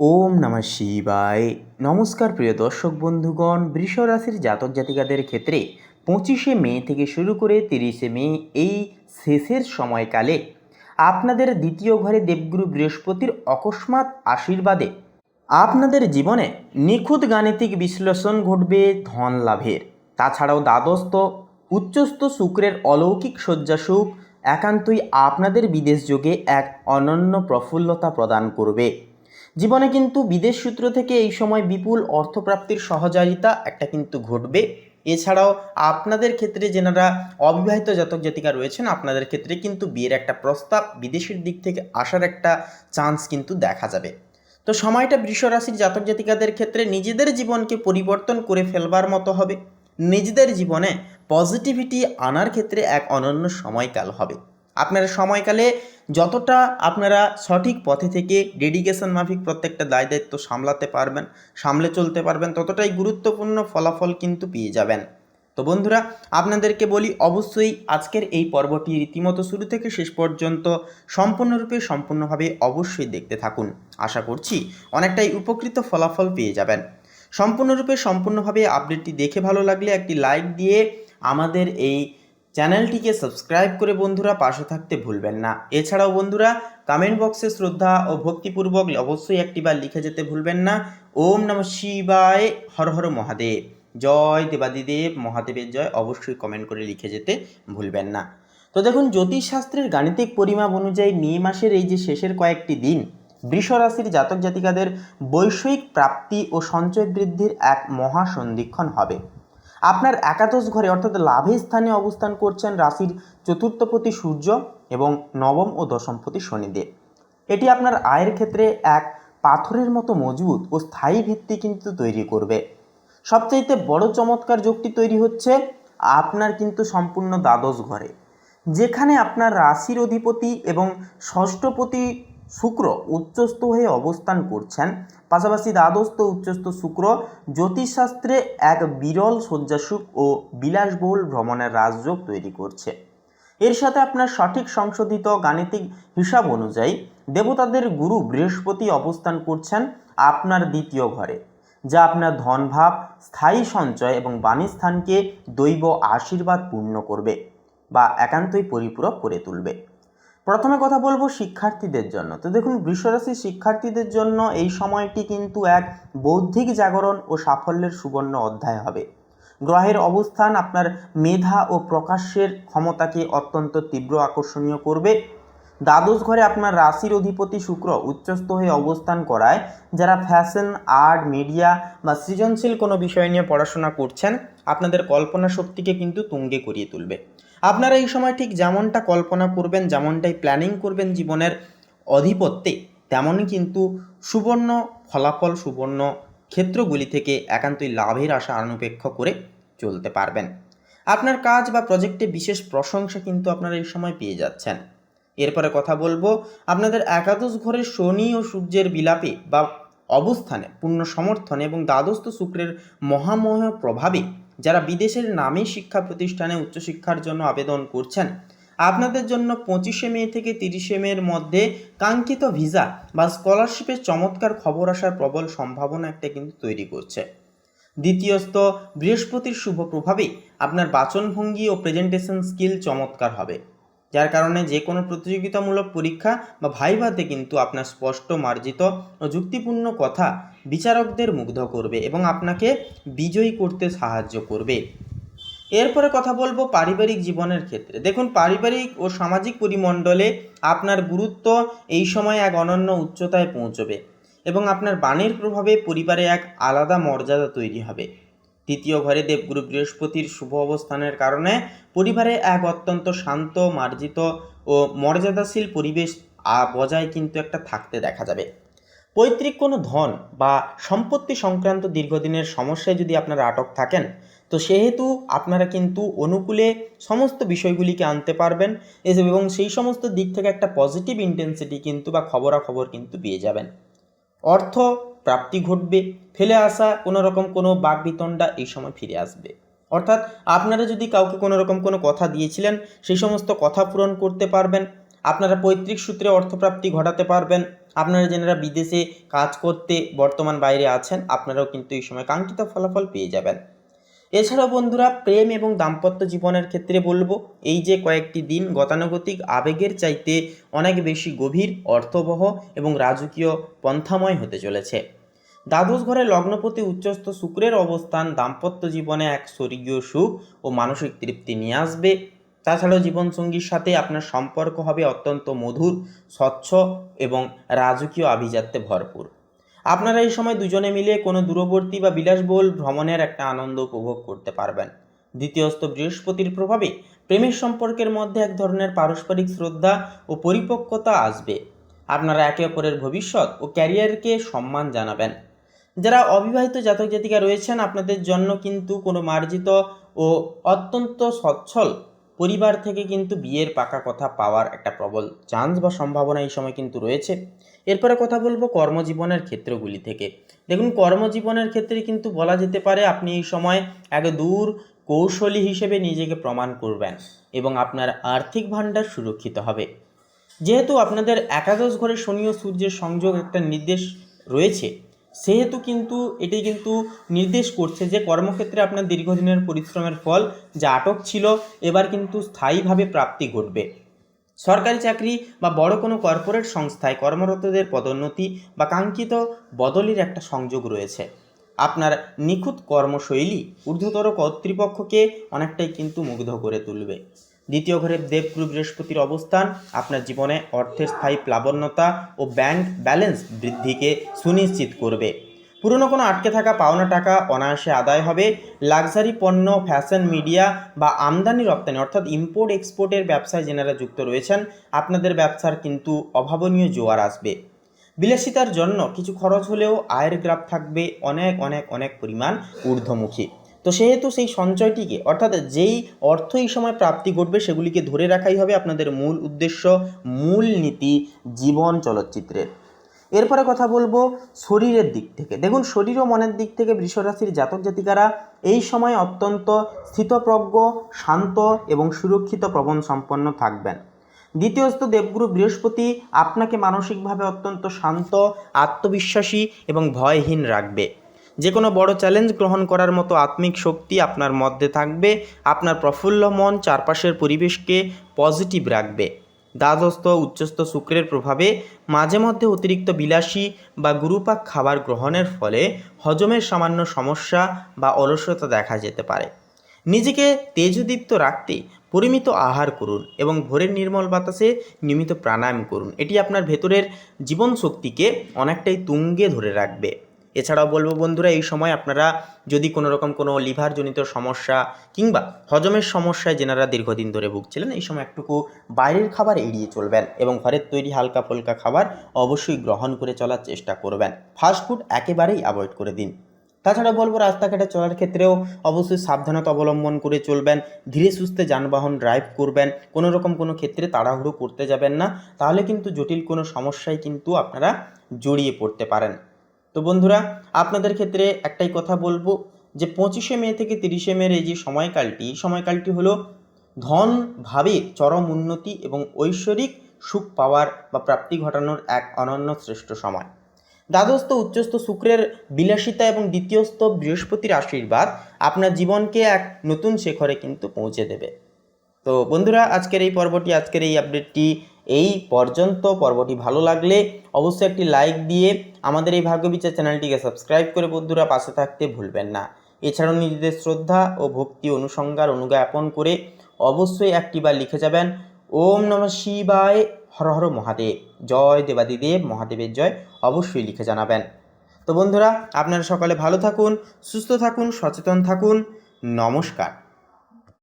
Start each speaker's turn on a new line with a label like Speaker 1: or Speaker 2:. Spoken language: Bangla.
Speaker 1: ওম নমঃ শিবায়। নমস্কার প্রিয় দর্শক বন্ধুগণ, বৃষ রাশির জাতক জাতিকাদের ক্ষেত্রে 25শে মে থেকে শুরু করে 30শে মে এই শেষের সময়কালে আপনাদের দ্বিতীয় ঘরে দেবগুরু বৃহস্পতির অকস্মাৎ আশীর্বাদে আপনাদের জীবনে নিখুঁত গাণিতিক বিশ্লেষণ ঘটবে ধন লাভের। তাছাড়াও দ্বাদস্থ উচ্চস্থ শুক্রের অলৌকিক শয্যাসুখ একান্তই আপনাদের বিদেশ যোগে এক অনন্য প্রফুল্লতা প্রদান করবে। জীবনে কিন্তু বিদেশ সূত্র থেকে এই সময় বিপুল অর্থপ্রাপ্তির সহযোগিতা একটা কিন্তু ঘটবে। এছাড়াও আপনাদের ক্ষেত্রে যেনারা অবিবাহিত জাতক জাতিকা রয়েছেন, আপনাদের ক্ষেত্রে কিন্তু বিয়ের একটা প্রস্তাব বিদেশের দিক থেকে আসার একটা চান্স কিন্তু দেখা যাবে। তো সময়টা বৃষ রাশির জাতক জাতিকাদের ক্ষেত্রে নিজেদের জীবনকে পরিবর্তন করে ফেলবার মতো হবে। নিজেদের জীবনে পজিটিভিটি আনার ক্ষেত্রে এক অনন্য সময়কাল হবে। আপনারা সময়কালে যতটা আপনারা সঠিক পথে থেকে ডেডিকেশন মাফিক প্রত্যেকটা দায় দায়িত্ব সামলে চলতে পারবেন, ততটাই গুরুত্বপূর্ণ ফলাফল কিন্তু পেয়ে যাবেন। তো বন্ধুরা, আপনাদেরকে বলি অবশ্যই আজকের এই পর্বটি রীতিমতো শুরু থেকে শেষ পর্যন্ত সম্পূর্ণভাবে অবশ্যই দেখতে থাকুন। আশা করছি অনেকটাই উপকৃত ফলাফল পেয়ে যাবেন। সম্পূর্ণভাবে আপডেটটি দেখে ভালো লাগলে একটি লাইক দিয়ে আমাদের এই চ্যানেলটিকে সাবস্ক্রাইব করে বন্ধুরা পাশে থাকতে ভুলবেন না। এছাড়াও বন্ধুরা কমেন্ট বক্সে শ্রদ্ধা ও ভক্তিপূর্বক অবশ্যই একটিবার লিখে যেতে ভুলবেন না, ওম নমঃ শিবায়, হর হর মহাদেব, জয় দেবাদিদেব মহাদেবের জয়, অবশ্যই কমেন্ট করে লিখে যেতে ভুলবেন না। তো দেখুন, জ্যোতিষশাস্ত্রের গাণিতিক পরিমাপ অনুযায়ী মে মাসের এই যে শেষের কয়েকটি দিন বৃষ রাশির জাতক জাতিকাদের বৈষয়িক প্রাপ্তি ও সঞ্চয় বৃদ্ধির এক মহা সন্ধিক্ষণ হবে। আপনার একাদশ ঘরে অর্থাৎ লাভের স্থানে অবস্থান করছেন রাশির চতুর্থপতি সূর্য এবং নবম ও দশমপতি শনিদেব। এটি আপনার আয়ের ক্ষেত্রে এক পাথরের মতো মজবুত ও স্থায়ী ভিত্তি কিন্তু তৈরি করবে। সবচাইতে বড় চমৎকার যোগটি তৈরি হচ্ছে আপনার কিন্তু সম্পূর্ণ দ্বাদশ ঘরে, যেখানে আপনার রাশির অধিপতি এবং ষষ্ঠপতি শুক্র উচ্চস্থ হয়ে অবস্থান করছেন। পাশাপাশি দ্বাদস্থ উচ্চস্থ শুক্র জ্যোতিষশাস্ত্রে এক বিরল শয্যাসুখ ও বিলাসবহুল ভ্রমণের রাজযোগ তৈরি করছে। এর সাথে আপনার সঠিক সংশোধিত গাণিতিক হিসাব অনুযায়ী দেবতাদের গুরু বৃহস্পতি অবস্থান করছেন আপনার দ্বিতীয় ঘরে, যা আপনার ধনভাব, স্থায়ী সঞ্চয় এবং বাণীস্থানকে দৈব আশীর্বাদ পূর্ণ করবে বা একান্তই পরিপূরক করে তুলবে। প্রথমে কথা বলবো শিক্ষার্থীদের জন্য। তো দেখুন, বৃষরাশির শিক্ষার্থীদের জন্য এই সময়টি কিন্তু এক বৌদ্ধিক জাগরণ ও সাফল্যের সুবর্ণ অধ্যায় হবে। গ্রহের অবস্থান আপনার মেধা ও প্রকাশের ক্ষমতাকে অত্যন্ত তীব্র আকর্ষণীয় করবে। দ্বাদশ ঘরে আপনার রাশির অধিপতি শুক্র উচ্চস্থ হয়ে অবস্থান করায় যারা ফ্যাশন, আর্ট, মিডিয়া বা সৃজনশীল কোনো বিষয় নিয়ে পড়াশোনা করছেন, আপনাদের কল্পনা শক্তিকে কিন্তু তুঙ্গে করিয়ে তুলবে। আপনারা এই সময় ঠিক যেমনটা কল্পনা করবেন, যেমনটাই প্ল্যানিং করবেন জীবনের অধিপত্যে, তেমনই কিন্তু সুবর্ণ ফলাফল, সুবর্ণ ক্ষেত্রগুলি থেকে একান্তই লাভের আশা অনুপেক্ষ করে চলতে পারবেন। আপনার কাজ বা প্রজেক্টে বিশেষ প্রশংসা কিন্তু আপনারা এই সময় পেয়ে যাচ্ছেন। এরপরে কথা বলবো আপনাদের একাদশ ঘরের শনি ও সূর্যের বিলাপে বা অবস্থানে পূর্ণ সমর্থনে এবং দ্বাদস্থ শুক্রের মহামহ প্রভাবে যারা বিদেশের নামী শিক্ষা প্রতিষ্ঠানে উচ্চশিক্ষার জন্য আবেদন করছেন, আপনাদের জন্য 25শে মে থেকে 30শে মের মধ্যে কাঙ্ক্ষিত ভিসা বা স্কলারশিপের চমৎকার খবর আসার প্রবল সম্ভাবনা একটা কিন্তু তৈরি করছে। দ্বিতীয়ত, বৃহস্পতির শুভ প্রভাবে আপনার বাচনভঙ্গি ও প্রেজেন্টেশন স্কিল চমৎকার হবে, যার কারণে যে কোনো প্রতিযোগিতামূলক পরীক্ষা বা ভাইভাতে কিন্তু আপনার স্পষ্ট, মার্জিত ও যুক্তিপূর্ণ কথা বিচারকদের মুগ্ধ করবে এবং আপনাকে বিজয়ী করতে সাহায্য করবে। এরপরে কথা বলবো পারিবারিক জীবনের ক্ষেত্রে। দেখুন, পারিবারিক ও সামাজিক পরিমণ্ডলে আপনার গুরুত্ব এই সময় এক অনন্য উচ্চতায় পৌঁছবে এবং আপনার বাণীর প্রভাবে পরিবারে এক আলাদা মর্যাদা তৈরি হবে। তৃতীয় ঘরে দেবগুরু বৃহস্পতির শুভ অবস্থানের কারণে পরিবারে এক অত্যন্ত শান্ত, মার্জিত ও মর্যাদাশীল পরিবেশ বজায় কিন্তু একটা থাকতে দেখা যাবে। পৈতৃক কোনো ধন বা সম্পত্তি সংক্রান্ত দীর্ঘদিনের সমস্যায় যদি আপনারা আটক থাকেন, তো সেহেতু আপনারা কিন্তু অনুকূলে সমস্ত বিষয়গুলিকে আনতে পারবেন এবং সেই সমস্ত দিক থেকে একটা পজিটিভ ইন্টেন্সিটি কিন্তু বা খবরাখবর কিন্তু পেয়ে যাবেন। অর্থ প্রাপ্তি ঘটবে, ফেলে আসা কোনো বাকবিতণ্ডা এই সময় ফিরে আসবে। অর্থাৎ আপনারা যদি কাউকে কোনো কথা দিয়েছিলেন, সেই সমস্ত কথা পূরণ করতে পারবেন। আপনারা পৈতৃক সূত্রে অর্থপ্রাপ্তি ঘটাতে পারবেন। আপনারা যারা বিদেশে কাজ করতে বর্তমান বাইরে আছেন, আপনারাও কিন্তু এই সময় কাঙ্ক্ষিত ফলাফল পেয়ে যাবেন। এছাড়াও বন্ধুরা, প্রেম এবং দাম্পত্য জীবনের ক্ষেত্রে বলবো, এই যে কয়েকটি দিন গতানুগতিক আবেগের চাইতে অনেক বেশি গভীর, অর্থবহ এবং রাজকীয় পন্থাময় হতে চলেছে। দ্বাদশ ঘরে লগ্নপতি উচ্চস্থ শুক্রের অবস্থান দাম্পত্য জীবনে এক স্বর্গীয় সুখ ও মানসিক তৃপ্তি নিয়ে আসবে। তাছাড়াও জীবনসঙ্গীর সাথে আপনার সম্পর্ক হবে অত্যন্ত মধুর, স্বচ্ছ এবং রাজকীয় আভিজাত্যে ভরপুর। আপনারা এই সময় দুজনে মিলে কোনো দূরবর্তী বা বিলাসবহুল ভ্রমণের একটা আনন্দ উপভোগ করতে পারবেন। দ্বিতীয়স্থ বৃহস্পতির প্রভাবে প্রেমের সম্পর্কের মধ্যে এক ধরনের পারস্পরিক শ্রদ্ধা ও পরিপক্কতা আসবে। আপনারা একে অপরের ভবিষ্যৎ ও ক্যারিয়ারকে সম্মান জানাবেন। যারা অবিবাহিত জাতক জাতিকা রয়েছেন, আপনাদের জন্য কিন্তু কোনো মার্জিত ও অত্যন্ত সচ্ছল পরিবার থেকে কিন্তু বিয়ের পাকা কথা পাওয়ার একটা প্রবল চান্স বা সম্ভাবনা এই সময় কিন্তু রয়েছে। এরপরে কথা বলবো কর্মজীবনের ক্ষেত্রগুলি থেকে। দেখুন, কর্মজীবনের ক্ষেত্রে কিন্তু বলা যেতে পারে আপনি এই সময় এক দূর কৌশলী হিসেবে নিজেকে প্রমাণ করবেন এবং আপনার আর্থিক ভাণ্ডার সুরক্ষিত হবে। যেহেতু আপনাদের একাদশ ঘরে শনি ও সূর্যের সংযোগ একটা নির্দেশ রয়েছে, সেহেতু কিন্তু এটি কিন্তু নির্দেশ করছে যে কর্মক্ষেত্রে আপনার দীর্ঘদিনের পরিশ্রমের ফল যা আটক ছিল, এবার কিন্তু স্থায়ীভাবে প্রাপ্তি ঘটবে। সরকারি চাকরি বা বড় কোনো কর্পোরেট সংস্থায় কর্মরতদের পদোন্নতি বা কাঙ্ক্ষিত বদলির একটা সংযোগ রয়েছে। আপনার নিখুঁত কর্মশৈলী ঊর্ধ্বতর কর্তৃপক্ষকে অনেকটাই কিন্তু মুগ্ধ করে তুলবে। দ্বিতীয় ঘরে দেবগুরু বৃহস্পতির অবস্থান আপনার জীবনে অর্থের স্থায়ী প্লাবন্যতা ও ব্যাংক ব্যালেন্স বৃদ্ধিকে সুনিশ্চিত করবে। পুরনো কোনো আটকে থাকা পাওনা টাকা অনায়াসে আদায় হবে। লাক্সারি পণ্য, ফ্যাশন, মিডিয়া বা আমদানি রপ্তানি অর্থাৎ ইম্পোর্ট এক্সপোর্টের ব্যবসায় যেনারা যুক্ত রয়েছেন, আপনাদের ব্যবসার কিন্তু অভাবনীয় জোয়ার আসবে। বিলাসিতার জন্য কিছু খরচ হলেও আয়ের গ্রাফ থাকবে অনেক অনেক অনেক পরিমাণ ঊর্ধ্বমুখী। তো সেহেতু সেই সঞ্চয়টিকে, অর্থাৎ যেই অর্থ এই সময় প্রাপ্তি ঘটবে, সেগুলিকে ধরে রাখাই হবে আপনাদের মূল উদ্দেশ্য, মূল নীতি জীবন চলচ্চিত্রের। এরপরে কথা বলবো শরীরের দিক থেকে। দেখুন, শরীর ও মনের দিক থেকে বৃষ রাশির জাতক জাতিকারা এই সময় অত্যন্ত স্থিতপ্রজ্ঞ, শান্ত এবং সুরক্ষিত প্রবণ সম্পন্ন থাকবেন। দ্বিতীয়স্থ দেবগুরু বৃহস্পতি আপনাকে মানসিকভাবে অত্যন্ত শান্ত, আত্মবিশ্বাসী এবং ভয়হীন রাখবে। যে কোনো বড় চ্যালেঞ্জ গ্রহণ করার মতো আত্মিক শক্তি আপনার মধ্যে থাকবে। আপনার প্রফুল্ল মন চারপাশের পরিবেশকে পজিটিভ রাখবে। দ্বাদস্থ উচ্চস্থ শুক্রের প্রভাবে মাঝে মধ্যে অতিরিক্ত বিলাসী বা গুরুপাক খাবার গ্রহণের ফলে হজমের সামান্য সমস্যা বা অলসতা দেখা যেতে পারে। নিজেকে তেজদীপ্ত রাখতে পরিমিত আহার করুন এবং ভোরের নির্মল বাতাসে নিয়মিত প্রাণায়াম করুন। এটি আপনার ভেতরের জীবন শক্তিকে অনেকটাই তুঙ্গে ধরে রাখবে। এছাড়াও বলবো বন্ধুরা, এই সময় আপনারা যদি কোনো রকম কোনো লিভারজনিত সমস্যা কিংবা হজমের সমস্যায় যেনারা দীর্ঘদিন ধরে ভুগছিলেন, এই সময় একটুকু বাইরের খাবার এড়িয়ে চলবেন এবং ঘরের তৈরি হালকা ফুলকা খাবার অবশ্যই গ্রহণ করে চলার চেষ্টা করবেন। ফাস্টফুড একেবারেই অ্যাভয়েড করে দিন। তাছাড়া বলবো, রাস্তাঘাটে চলার ক্ষেত্রেও অবশ্যই সাবধানতা অবলম্বন করে চলবেন। ধীরে সুস্থে যানবাহন ড্রাইভ করবেন। কোনো রকম কোনো ক্ষেত্রে তাড়াহুড়ো করতে যাবেন না, তাহলে কিন্তু জটিল কোনো সমস্যায় কিন্তু আপনারা জড়িয়ে পড়তে পারেন। তো বন্ধুরা, আপনাদের ক্ষেত্রে একটাই কথা বলবো যে 25শে মে থেকে 30শে মের এই যে সময়কালটি হলো ধন ভাবে চরম উন্নতি এবং ঐশ্বরিক সুখ পাওয়ার বা প্রাপ্তি ঘটানোর এক অনন্য শ্রেষ্ঠ সময়। দ্বাদস্থ উচ্চস্থ শুক্রের বিলাসিতা এবং দ্বিতীয়স্থ বৃহস্পতির আশীর্বাদ আপনার জীবনকে এক নতুন শিখরে কিন্তু পৌঁছে দেবে। তো বন্ধুরা, আজকের এই আপডেটটি এই পর্যন্ত। পর্বটি ভালো লাগলে অবশ্যই একটি লাইক দিয়ে আমাদের এই ভাগ্যবিচার চ্যানেলটিকে সাবস্ক্রাইব করে বন্ধুরা পাশে থাকতে ভুলবেন না। এছাড়াও নিজেদের শ্রদ্ধা ও ভক্তি অনুজ্ঞাপন করে অবশ্যই একটিবার লিখে যাবেন ওম নমঃ শিবায়, হর হর মহাদেব, জয় দেবাদিদেব মহাদেবের জয়, অবশ্যই লিখে জানাবেন। তো বন্ধুরা, আপনারা সকালে ভালো থাকুন, সুস্থ থাকুন, সচেতন থাকুন। নমস্কার।